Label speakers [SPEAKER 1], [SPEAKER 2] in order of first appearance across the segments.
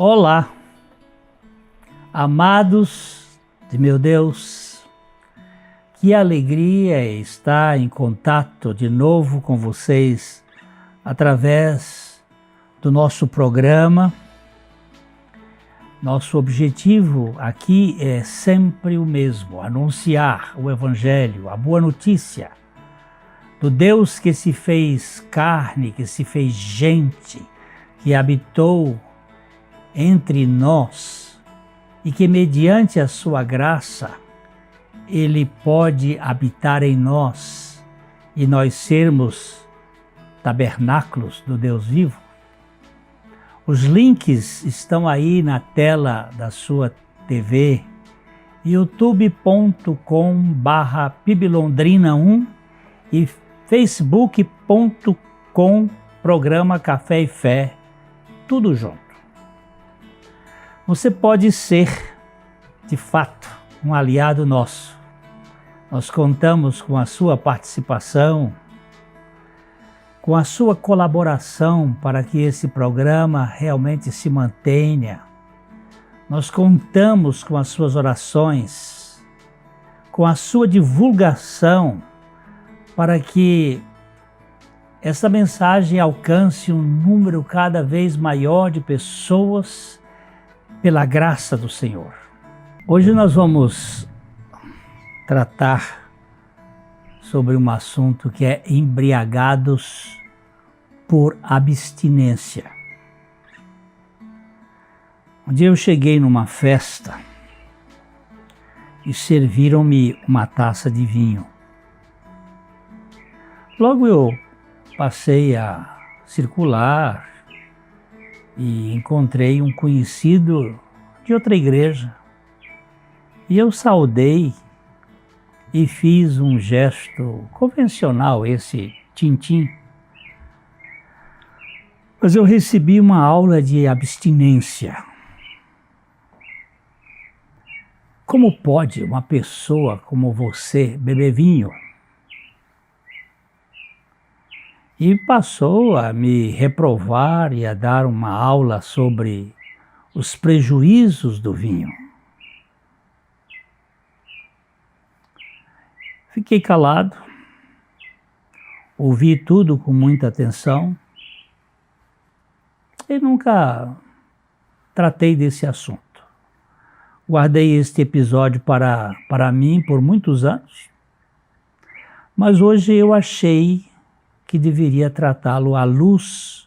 [SPEAKER 1] Olá, amados de meu Deus, que alegria estar em contato de novo com vocês através do nosso programa. Nosso objetivo aqui é sempre o mesmo: anunciar o Evangelho, a boa notícia do Deus que se fez carne, que se fez gente, que habitou entre nós e que, mediante a sua graça, Ele pode habitar em nós e nós sermos tabernáculos do Deus vivo. Os links estão aí na tela da sua TV, youtube.com/piblondrina1 e facebook.com Programa Café e Fé, tudo junto. Você pode ser, de fato, um aliado nosso. Nós contamos com a sua participação, com a sua colaboração para que esse programa realmente se mantenha. Nós contamos com as suas orações, com a sua divulgação, para que essa mensagem alcance um número cada vez maior de pessoas pela graça do Senhor. Hoje nós vamos tratar sobre um assunto que é embriagados por abstinência. Um dia eu cheguei numa festa e serviram-me uma taça de vinho. Logo eu passei a circular e encontrei um conhecido de outra igreja. E eu saudei e fiz um gesto convencional, esse tintim. Mas eu recebi uma aula de abstinência. Como pode uma pessoa como você beber vinho? E passou a me reprovar e a dar uma aula sobre os prejuízos do vinho. Fiquei calado, ouvi tudo com muita atenção e nunca tratei desse assunto. Guardei este episódio para mim por muitos anos, mas hoje eu achei que deveria tratá-lo à luz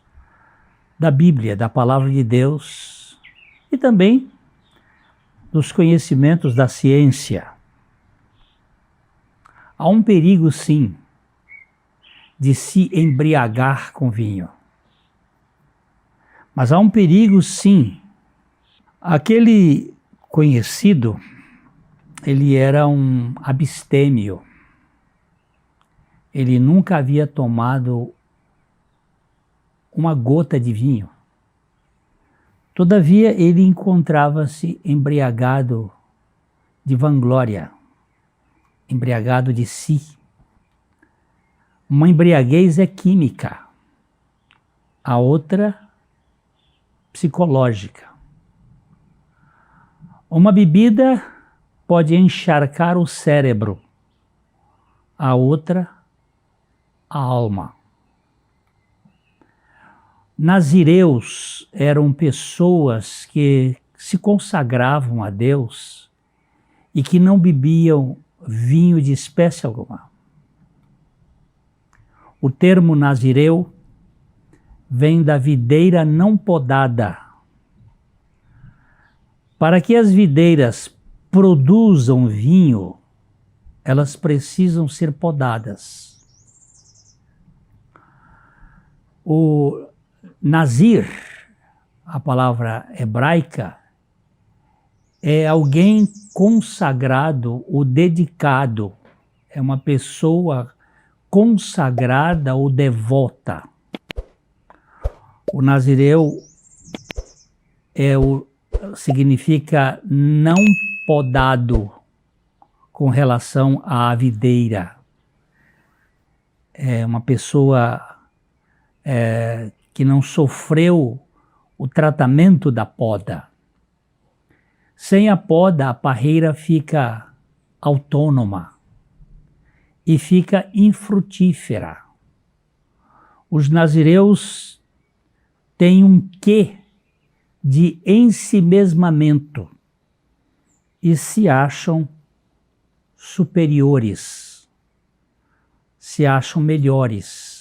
[SPEAKER 1] da Bíblia, da Palavra de Deus e também dos conhecimentos da ciência. Há um perigo, sim, de se embriagar com vinho. Mas há um perigo, sim. Aquele conhecido, ele era um abstêmio. Ele nunca havia tomado uma gota de vinho. Todavia, ele encontrava-se embriagado de vanglória, embriagado de si. Uma embriaguez é química, a outra psicológica. Uma bebida pode encharcar o cérebro, a outra a alma. Nazireus eram pessoas que se consagravam a Deus e que não bebiam vinho de espécie alguma. O termo nazireu vem da videira não podada. Para que as videiras produzam vinho, elas precisam ser podadas. O nazir, a palavra hebraica, é alguém consagrado ou dedicado, é uma pessoa consagrada ou devota. O nazireu significa não podado com relação à videira. É uma pessoa que não sofreu o tratamento da poda. Sem a poda, a parreira fica autônoma e fica infrutífera. Os nazireus têm um quê de ensimesmamento e se acham superiores, se acham melhores.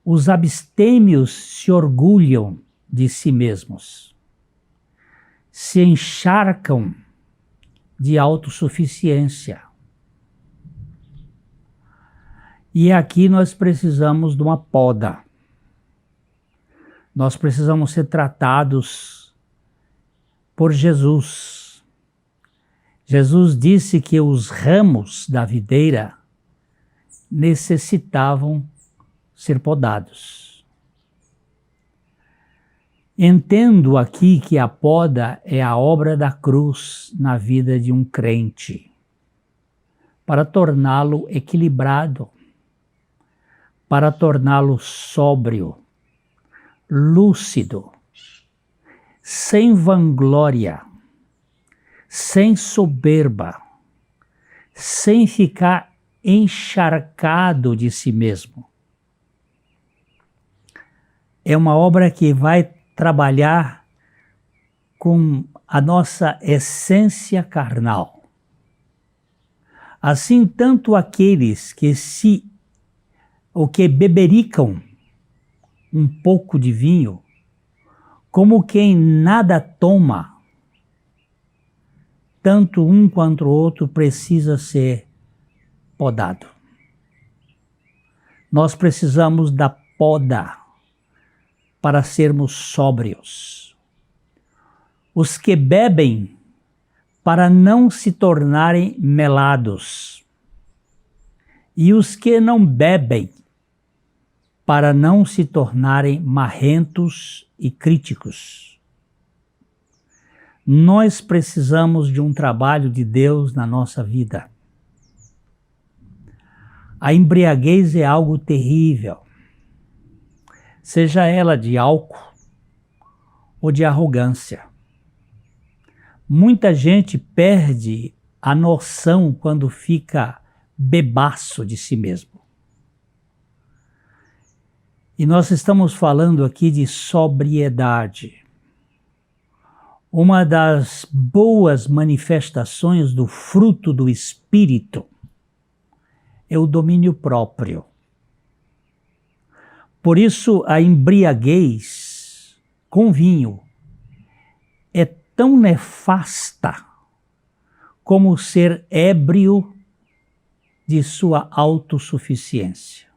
[SPEAKER 1] Os abstêmios se orgulham de si mesmos, se encharcam de autossuficiência. E aqui nós precisamos de uma poda. Nós precisamos ser tratados por Jesus. Jesus disse que os ramos da videira necessitavam ser podados. Entendo aqui que a poda é a obra da cruz na vida de um crente, para torná-lo equilibrado, para torná-lo sóbrio, lúcido, sem vanglória, sem soberba, sem ficar encharcado de si mesmo. É uma obra que vai trabalhar com a nossa essência carnal. Assim, tanto aqueles que bebericam um pouco de vinho, como quem nada toma, tanto um quanto o outro precisa ser podado. Nós precisamos da poda para sermos sóbrios. Os que bebem para não se tornarem melados, e os que não bebem para não se tornarem marrentos e críticos. Nós precisamos de um trabalho de Deus na nossa vida. A embriaguez é algo terrível, seja ela de álcool ou de arrogância. Muita gente perde a noção quando fica bebaço de si mesmo. E nós estamos falando aqui de sobriedade. Uma das boas manifestações do fruto do Espírito é o domínio próprio. Por isso, a embriaguez com vinho é tão nefasta como ser ébrio de sua autossuficiência.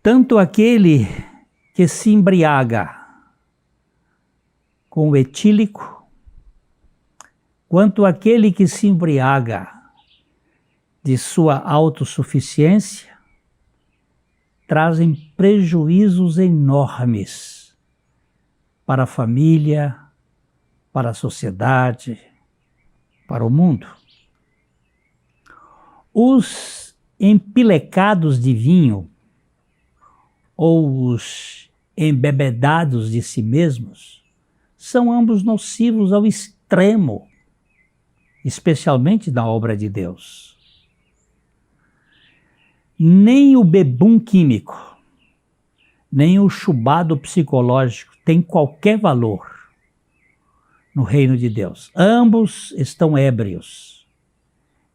[SPEAKER 1] Tanto aquele que se embriaga com o etílico, quanto aquele que se embriaga de sua autossuficiência, trazem prejuízos enormes para a família, para a sociedade, para o mundo. Os empilecados de vinho ou os embebedados de si mesmos são ambos nocivos ao extremo, especialmente na obra de Deus. Nem o bebum químico, nem o chubado psicológico tem qualquer valor no reino de Deus. Ambos estão ébrios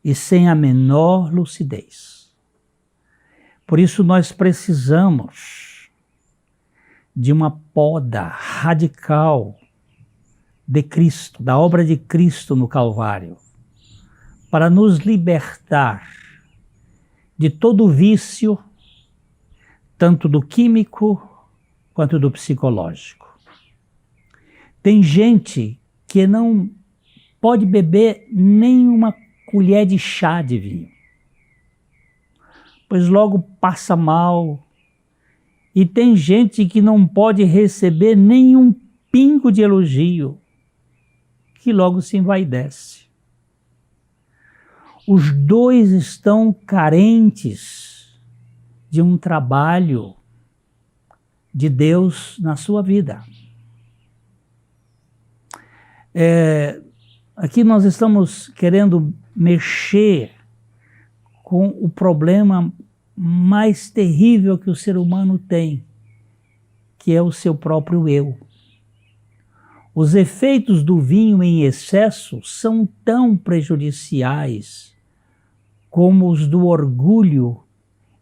[SPEAKER 1] e sem a menor lucidez. Por isso nós precisamos de uma poda radical de Cristo, da obra de Cristo no Calvário, para nos libertar de todo vício, tanto do químico quanto do psicológico. Tem gente que não pode beber nem uma colher de chá de vinho, pois logo passa mal. E tem gente que não pode receber nenhum pingo de elogio, que logo se envaidece. Os dois estão carentes de um trabalho de Deus na sua vida. Aqui nós estamos querendo mexer com o problema mais terrível que o ser humano tem, que é o seu próprio eu. Os efeitos do vinho em excesso são tão prejudiciais como os do orgulho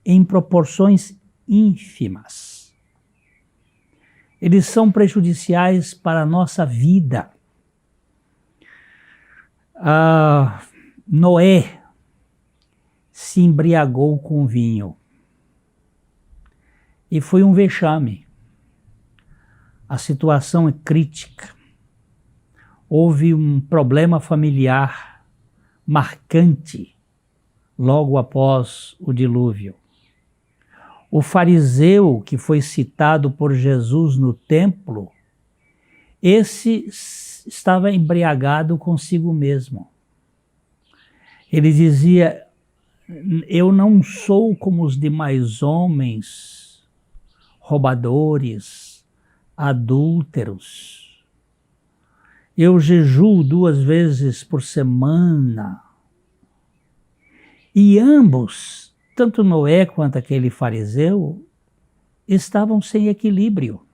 [SPEAKER 1] em proporções ínfimas. Eles são prejudiciais para a nossa vida. Noé se embriagou com vinho e foi um vexame. A situação é crítica. Houve um problema familiar marcante logo após o dilúvio. O fariseu que foi citado por Jesus no templo, esse estava embriagado consigo mesmo. Ele dizia: eu não sou como os demais homens, roubadores, adúlteros. Eu jejuo 2 vezes por semana. E ambos, tanto Noé quanto aquele fariseu, estavam sem equilíbrio,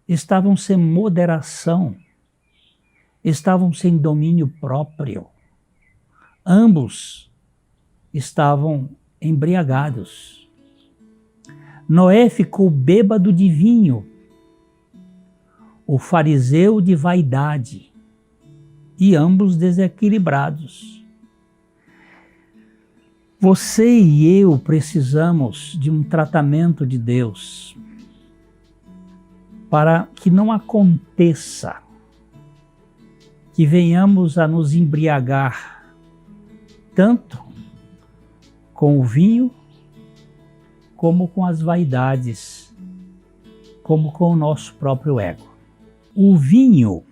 [SPEAKER 1] estavam sem moderação, estavam sem domínio próprio. Ambos estavam embriagados. Noé ficou bêbado de vinho, o fariseu de vaidade, e ambos desequilibrados. Você e eu precisamos de um tratamento de Deus para que não aconteça que venhamos a nos embriagar tanto com o vinho, como com as vaidades, como com o nosso próprio ego. O vinho,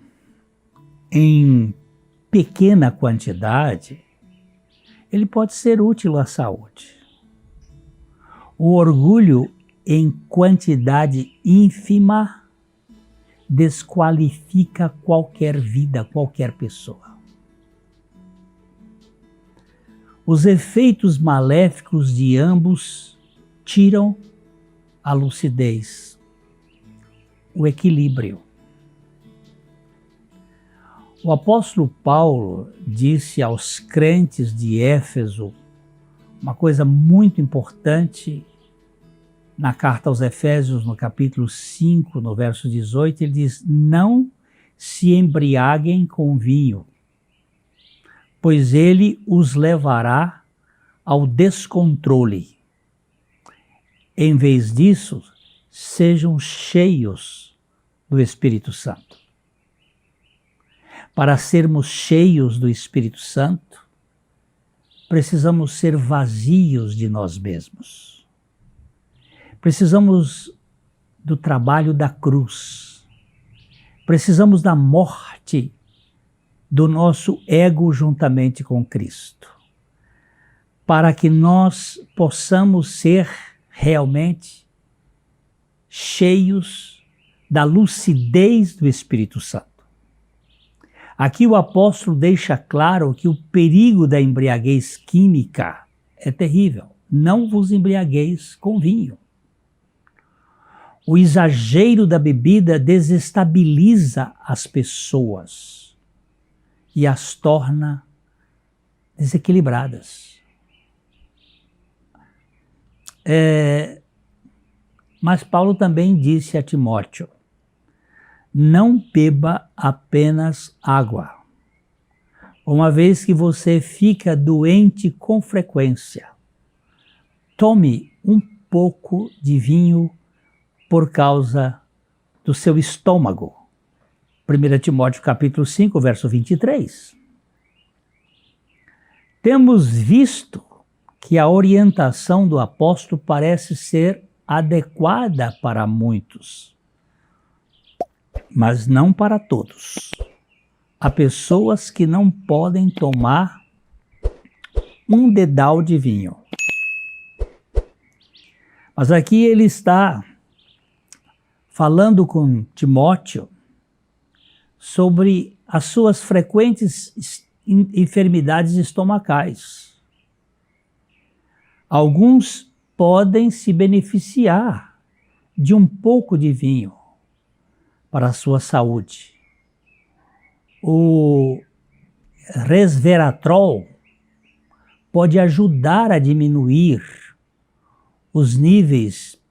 [SPEAKER 1] em pequena quantidade, ele pode ser útil à saúde. O orgulho, em quantidade ínfima, desqualifica qualquer vida, qualquer pessoa. Os efeitos maléficos de ambos tiram a lucidez, o equilíbrio. O apóstolo Paulo disse aos crentes de Éfeso uma coisa muito importante na carta aos Efésios, no capítulo 5, no verso 18, ele diz: não se embriaguem com vinho, pois ele os levará ao descontrole. Em vez disso, sejam cheios do Espírito Santo. Para sermos cheios do Espírito Santo, precisamos ser vazios de nós mesmos. Precisamos do trabalho da cruz. Precisamos da morte do nosso ego juntamente com Cristo, para que nós possamos ser realmente cheios da lucidez do Espírito Santo. Aqui o apóstolo deixa claro que o perigo da embriaguez química é terrível. Não vos embriagueis com vinho. O exagero da bebida desestabiliza as pessoas e as torna desequilibradas. Mas Paulo também disse a Timóteo: não beba apenas água, uma vez que você fica doente com frequência. Tome um pouco de vinho por causa do seu estômago. 1 Timóteo capítulo 5, verso 23. Temos visto que a orientação do apóstolo parece ser adequada para muitos, mas não para todos. Há pessoas que não podem tomar um dedal de vinho. Mas aqui ele está falando com Timóteo sobre as suas frequentes enfermidades estomacais. Alguns podem se beneficiar de um pouco de vinho para a sua saúde. O resveratrol pode ajudar a diminuir os níveis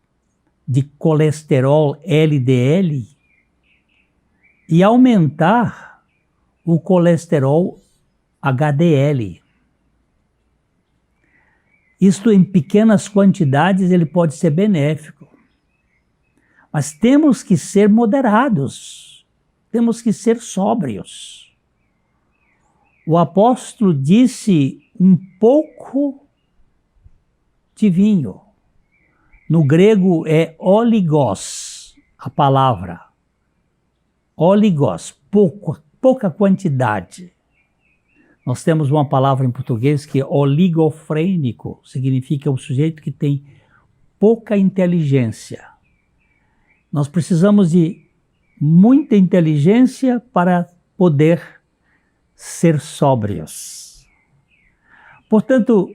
[SPEAKER 1] de colesterol LDL e aumentar o colesterol HDL. Isto em pequenas quantidades ele pode ser benéfico. Mas temos que ser moderados, temos que ser sóbrios. O apóstolo disse um pouco de vinho. No grego é oligos, a palavra. Oligos, pouca quantidade. Nós temos uma palavra em português que é oligofrênico, significa o sujeito que tem pouca inteligência. Nós precisamos de muita inteligência para poder ser sóbrios. Portanto,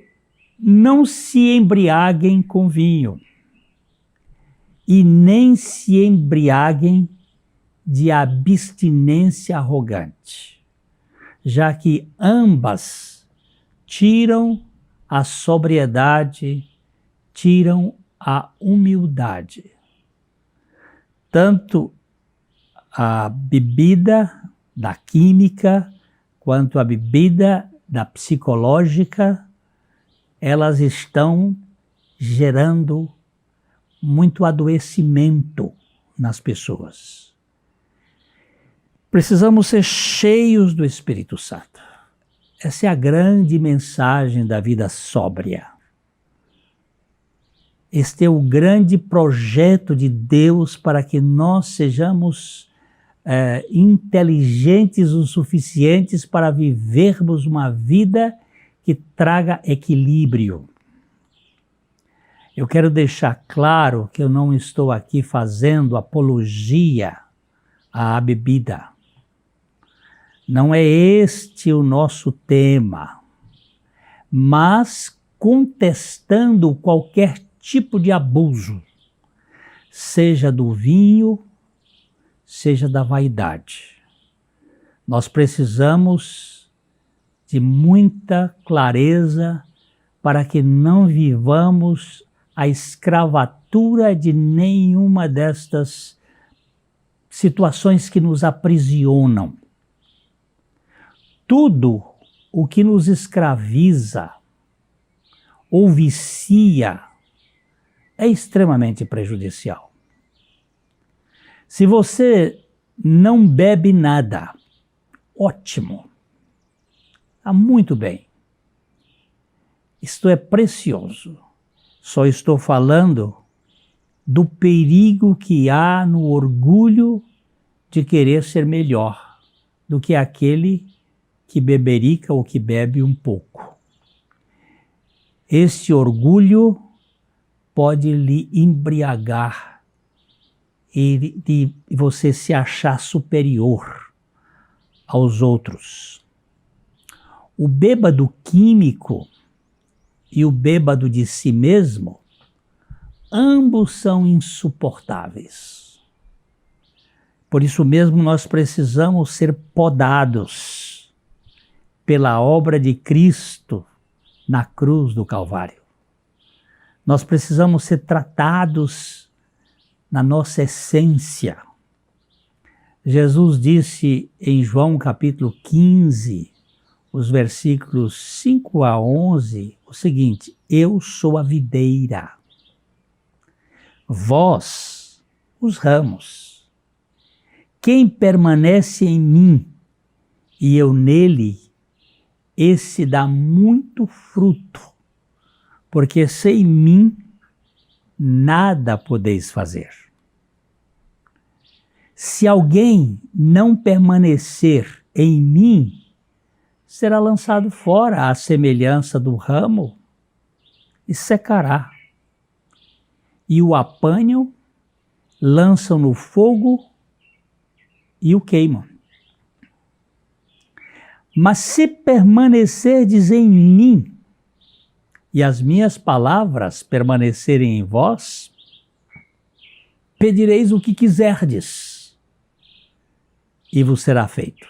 [SPEAKER 1] não se embriaguem com vinho e nem se embriaguem de abstinência arrogante, já que ambas tiram a sobriedade, tiram a humildade. Tanto a bebida da química quanto a bebida da psicológica, elas estão gerando muito adoecimento nas pessoas. Precisamos ser cheios do Espírito Santo. Essa é a grande mensagem da vida sóbria. Este é o grande projeto de Deus para que nós sejamos inteligentes o suficientes para vivermos uma vida que traga equilíbrio. Eu quero deixar claro que eu não estou aqui fazendo apologia à bebida. Não é este o nosso tema, mas contestando qualquer tipo de abuso, seja do vinho, seja da vaidade. Nós precisamos de muita clareza para que não vivamos a escravatura de nenhuma destas situações que nos aprisionam. Tudo o que nos escraviza ou vicia é extremamente prejudicial. Se você não bebe nada, ótimo, está muito bem. Isto é precioso. Só estou falando do perigo que há no orgulho de querer ser melhor do que aquele que beberica ou que bebe um pouco. Este orgulho pode lhe embriagar e você se achar superior aos outros. O bêbado químico e o bêbado de si mesmo, ambos são insuportáveis. Por isso mesmo nós precisamos ser podados pela obra de Cristo na cruz do Calvário. Nós precisamos ser tratados na nossa essência. Jesus disse em João capítulo 15, os versículos 5 a 11, o seguinte: eu sou a videira, vós os ramos. Quem permanece em mim e eu nele, esse dá muito fruto, porque sem mim nada podeis fazer. Se alguém não permanecer em mim, será lançado fora à semelhança do ramo e secará. E o apanham lançam no fogo e o queimam. Mas se permanecerdes em mim, e as minhas palavras permanecerem em vós, pedireis o que quiserdes, e vos será feito.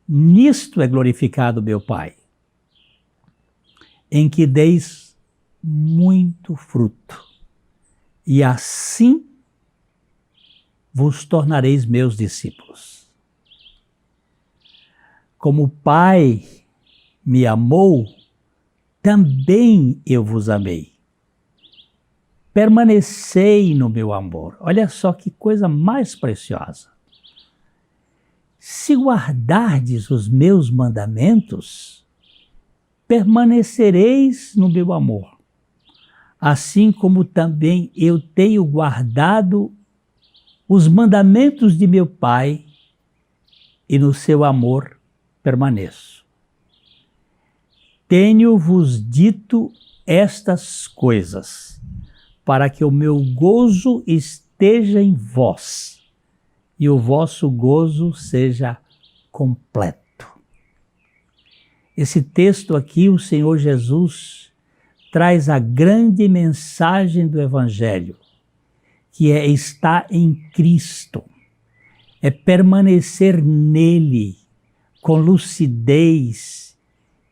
[SPEAKER 1] Nisto é glorificado meu Pai, em que deis muito fruto, e assim vos tornareis meus discípulos. Como o Pai me amou, também eu vos amei. Permanecei no meu amor. Olha só que coisa mais preciosa. Se guardardes os meus mandamentos, permanecereis no meu amor, assim como também eu tenho guardado os mandamentos de meu Pai e no seu amor permaneço. Tenho-vos dito estas coisas, para que o meu gozo esteja em vós e o vosso gozo seja completo. Esse texto aqui, o Senhor Jesus traz a grande mensagem do Evangelho, que é estar em Cristo, é permanecer nele com lucidez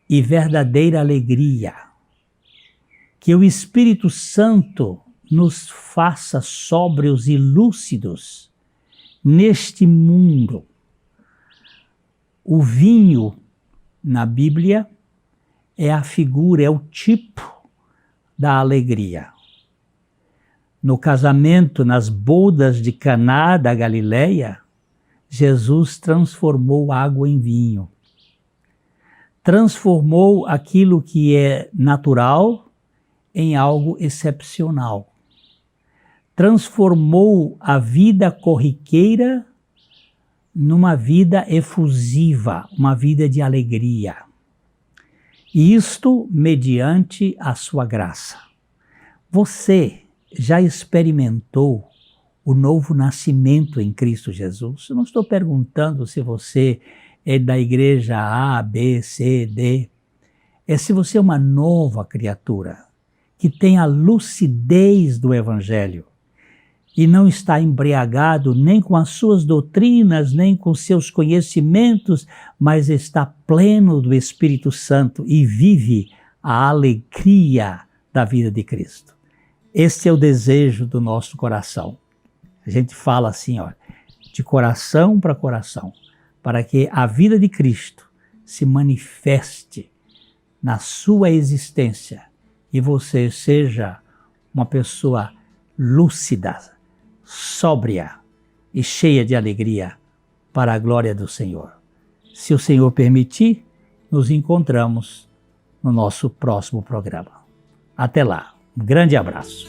[SPEAKER 1] e verdadeira alegria. Que o Espírito Santo nos faça sóbrios e lúcidos neste mundo. O vinho, na Bíblia, é a figura, é o tipo da alegria. No casamento, nas bodas de Caná da Galileia, Jesus transformou água em vinho. Transformou aquilo que é natural em algo excepcional. Transformou a vida corriqueira numa vida efusiva, uma vida de alegria. E isto mediante a sua graça. Você já experimentou o novo nascimento em Cristo Jesus? Eu não estou perguntando se você é da igreja A, B, C, D. É se você é uma nova criatura, que tem a lucidez do Evangelho e não está embriagado nem com as suas doutrinas, nem com seus conhecimentos, mas está pleno do Espírito Santo e vive a alegria da vida de Cristo. Este é o desejo do nosso coração. A gente fala assim, ó, de coração para coração, para que a vida de Cristo se manifeste na sua existência e você seja uma pessoa lúcida, sóbria e cheia de alegria para a glória do Senhor. Se o Senhor permitir, nos encontramos no nosso próximo programa. Até lá, um grande abraço.